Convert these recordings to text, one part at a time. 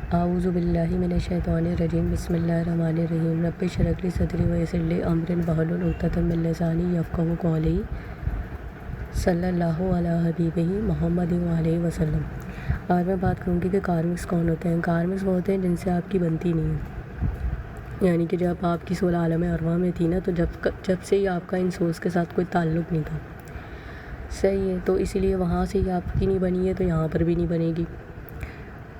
आऊज़ु बिल्लाहि मिनश्शैतानिर्रजीम बिस्मिल्लाहिर्रहमानिर्रहीम रब्बि इश्रह ली सदरी व यस्सिर ली अमरी वहलुल उक़दतम मिन लिसानी यफ़क़हू क़ौली सल्लल्लाहु अला हबीबिही मुहम्मदिन व अलैहि वसल्लम। आज मैं बात करूँगी कि कार्मिक्स कौन होते हैं। कार्मिक्स वो होते हैं जिनसे आपकी बनती नहीं है, यानी कि जब आपकी सोल आलम अरवाह में थी ना, तो जब से ही आपका इन सोल्स के साथ कोई ताल्लुक़ नहीं था। सही है, तो इसीलिए वहाँ से ही आपकी नहीं बनी है तो यहाँ पर भी नहीं बनेगी।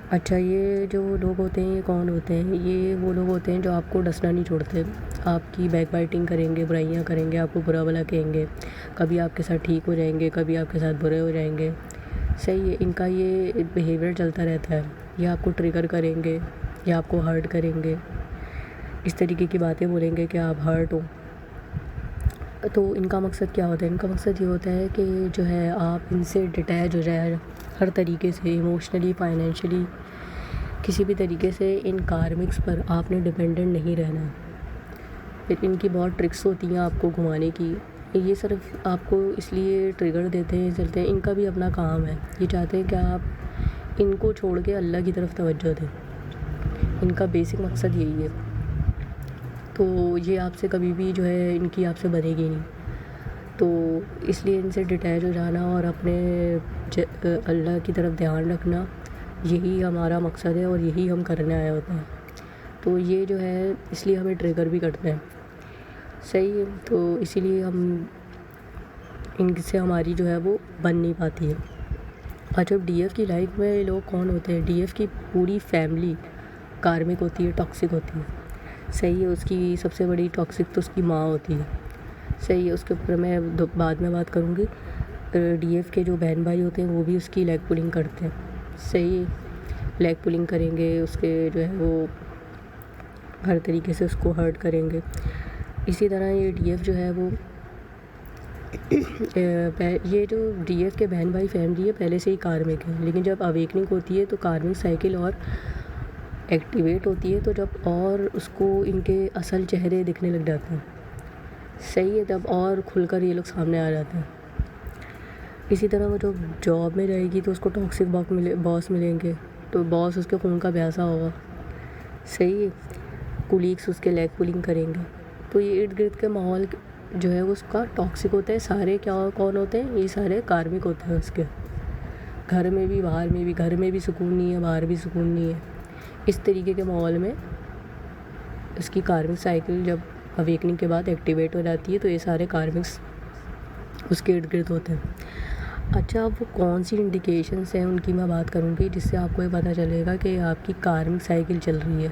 अच्छा, ये जो लोग होते हैं ये कौन होते हैं? ये वो लोग होते हैं जो आपको डसना नहीं छोड़ते, आपकी बैक बाइटिंग करेंगे, बुराइयाँ करेंगे, आपको बुरा भला कहेंगे, कभी आपके साथ ठीक हो जाएंगे, कभी आपके साथ बुरे हो जाएंगे। सही है, इनका ये बिहेवियर चलता रहता है। ये आपको ट्रिगर करेंगे, ये आपको हर्ट करेंगे, इस तरीके की बातें बोलेंगे कि आप हर्ट हो। तो इनका मकसद क्या होता है? इनका मकसद ये होता है कि जो है आप इनसे डिटैच हो जाए हर तरीके से, इमोशनली, फाइनेंशियली, किसी भी तरीके से इन कार्मिक्स पर आपने डिपेंडेंट नहीं रहना है। फिर इनकी बहुत ट्रिक्स होती हैं आपको घुमाने की। ये सिर्फ आपको इसलिए ट्रिगर देते हैं, चलते हैं, इनका भी अपना काम है। ये चाहते हैं कि आप इनको छोड़ के अल्लाह की तरफ तवज्जो दें। इनका बेसिक मकसद यही है। तो ये आपसे कभी भी जो है इनकी आपसे बनेगी नहीं। तो इसलिए इनसे डिटैच हो जाना और अपने अल्लाह की तरफ ध्यान रखना, यही हमारा मकसद है और यही हम करने आए होते हैं। तो ये जो है इसलिए हमें ट्रिगर भी करते हैं। सही है, तो इसीलिए हम इनसे हमारी जो है वो बन नहीं पाती है। और जब डीएफ की लाइफ में लोग कौन होते हैं? डीएफ की पूरी फैमिली कार्मिक होती है, टॉक्सिक होती है। सही है, उसकी सबसे बड़ी टॉक्सिक तो उसकी माँ होती है। सही है, उसके ऊपर मैं बाद में बात करूँगी। डीएफ के जो बहन भाई होते हैं वो भी उसकी लेग पुलिंग करते हैं। सही है, लेग पुलिंग करेंगे, उसके जो है वो हर तरीके से उसको हर्ट करेंगे। इसी तरह ये डीएफ जो है वो ये जो डीएफ के बहन भाई फैमिली है पहले से ही कार्मिक है, लेकिन जब अवेकनिंग होती है तो कार्मिक साइकिल और एक्टिवेट होती है, तो जब और उसको इनके असल चेहरे दिखने लग जाते हैं। सही है, तब और खुलकर ये लोग सामने आ जाते हैं। इसी तरह वो जो जॉब में रहेगी तो उसको टॉक्सिक बॉस मिलेंगे, तो बॉस उसके खून का प्यासा होगा। सही है, कुलीग्स उसके लेग पुलिंग करेंगे। तो ये इर्द गिर्द के माहौल जो है वो उसका टॉक्सिक होता है। सारे कौन होते हैं? ये सारे कार्मिक होते हैं उसके। घर में भी, बाहर में भी। घर में भी सुकून नहीं है, बाहर भी सुकून नहीं है। इस तरीके के माहौल में इसकी कार्मिक साइकिल जब अवेकनिंग के बाद एक्टिवेट हो जाती है तो ये सारे कार्मिक्स उसके इर्द गिर्द होते हैं। अच्छा, अब वो कौन सी इंडिकेशंस हैं उनकी मैं बात करूँगी, जिससे आपको ये पता चलेगा कि आपकी कार्मिक साइकिल चल रही है।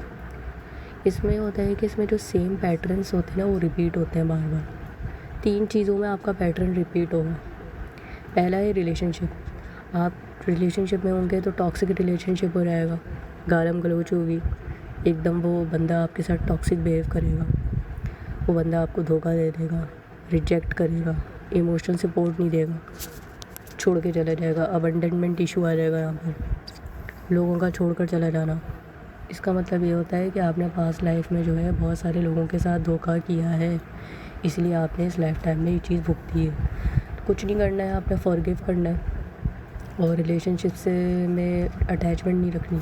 इसमें होता है कि इसमें जो सेम पैटर्न्स होते हैं ना वो रिपीट होते हैं बार बार। 3 चीज़ों में आपका पैटर्न रिपीट होगा। पहला है रिलेशनशिप। आप रिलेशनशिप में होंगे तो टॉक्सिक रिलेशनशिप हो जाएगा, गालम गलोच होगी, एकदम वो बंदा आपके साथ टॉक्सिक बिहेव करेगा, वो बंदा आपको धोखा दे देगा, रिजेक्ट करेगा, इमोशनल सपोर्ट नहीं देगा, छोड़ के चला जाएगा। अबंडनमेंट इशू आ जाएगा यहाँ पर, लोगों का छोड़कर चला जाना। इसका मतलब ये होता है कि आपने पास्ट लाइफ में जो है बहुत सारे लोगों के साथ धोखा किया है, इसलिए आपने इस लाइफ टाइम में ये चीज़ भुगती है। तो कुछ नहीं करना है, आपने फॉरगिव करना है और रिलेशनशिप से में अटैचमेंट नहीं रखनी।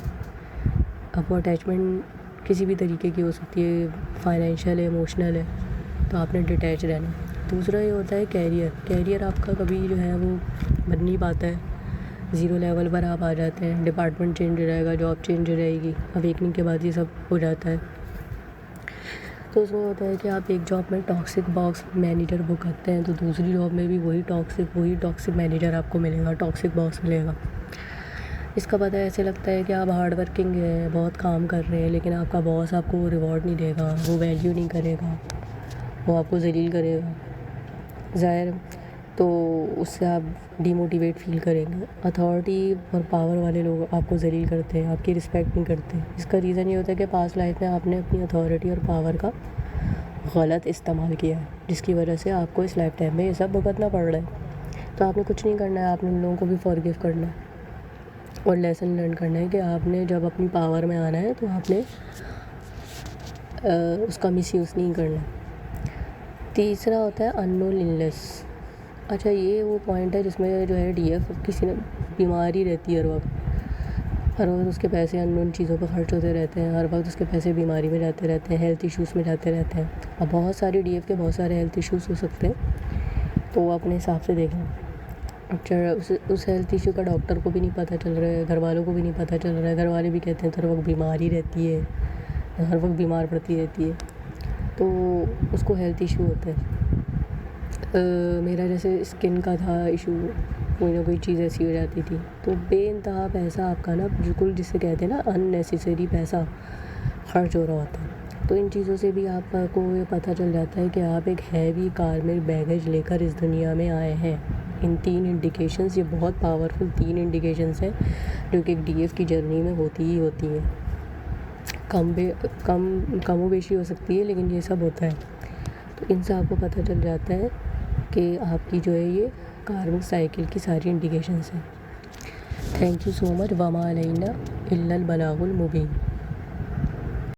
अब वो अटैचमेंट किसी भी तरीके की हो सकती है, फाइनेंशियल है, इमोशनल है, तो आपने डिटैच रहना। दूसरा ये होता है कैरियर आपका कभी जो है वो बन नहीं पाता है, ज़ीरो लेवल पर आप आ जाते हैं, डिपार्टमेंट चेंज हो जाएगा, जॉब चेंज हो जाएगी, अवेकनिंग के बाद ये सब हो जाता है। तो उसमें होता है कि आप एक जॉब में टॉक्सिक बॉस मैनेजर बुक करते हैं तो दूसरी जॉब में भी वही टॉक्सिक मैनेजर आपको मिलेगा, टॉक्सिक बॉस मिलेगा। इसका पता ऐसे लगता है कि आप हार्ड वर्किंग हैं, बहुत काम कर रहे हैं, लेकिन आपका बॉस आपको वो रिवॉर्ड नहीं देगा, वो वैल्यू नहीं करेगा, वो आपको ज़लील करेगा। ज़ाहिर, तो उससे आप डिमोटिवेट फील करेंगे। अथॉरिटी और पावर वाले लोग आपको ज़लील करते हैं, आपकी रिस्पेक्ट नहीं करते। इसका रीज़न ये होता है कि पास्ट लाइफ में आपने अपनी अथॉरिटी और पावर का गलत इस्तेमाल किया है, जिसकी वजह से आपको इस लाइफ टाइम में ये सब भुगतना पड़ रहा है। तो आपने कुछ नहीं करना है, आपने उन लोगों को भी फॉरगिव करना है और लेसन लर्न करना है कि आपने जब अपनी पावर में आना है तो आपने उसका मिसयूज़ नहीं करना। तीसरा होता है अननोन इलनेस। अच्छा, ये वो पॉइंट है जिसमें जो है डीएफ किसी ने बीमारी रहती है हर वक्त, हर वक्त उसके पैसे अननोन चीज़ों पर खर्च होते रहते हैं, हर वक्त उसके पैसे बीमारी में जाते रहते हैं, हेल्थ इश्यूज़ में जाते रहते हैं। अब बहुत सारे डीएफ के बहुत सारे हेल्थ इश्यूज़ हो सकते हैं, तो वो अपने हिसाब से देख लें। अच्छा, उस हेल्थ इशू का डॉक्टर को भी नहीं पता चल रहा है, घर वालों को भी नहीं पता चल रहा है, घर वाले भी कहते हैं हर वक्त बीमार ही रहती है, हर वक्त बीमार पड़ती रहती है, तो उसको हेल्थ इशू होता है। मेरा जैसे स्किन का था इशू, कोई ना कोई चीज़ ऐसी हो जाती थी, तो बेइंतहा पैसा आपका ना बिल्कुल, जिसे कहते हैं ना अननेसेसरी पैसा खर्च हो रहा होता है। तो इन चीज़ों से भी आपको ये पता चल जाता है कि आप एक हैवी कार में बैगेज लेकर इस दुनिया में आए हैं। इन 3 इंडिकेशंस, ये बहुत पावरफुल 3 इंडिकेशंस हैं जो कि एक डीएफ की जर्नी में होती ही होती हैं। कम बेशी हो सकती है, लेकिन ये सब होता है। तो इनसे आपको पता चल जाता है कि आपकी जो है ये कार्मिक साइकिल की सारी इंडिकेशंस हैं। Thank you so much. Verma Alaina इल्लल बलागुल Mubeen.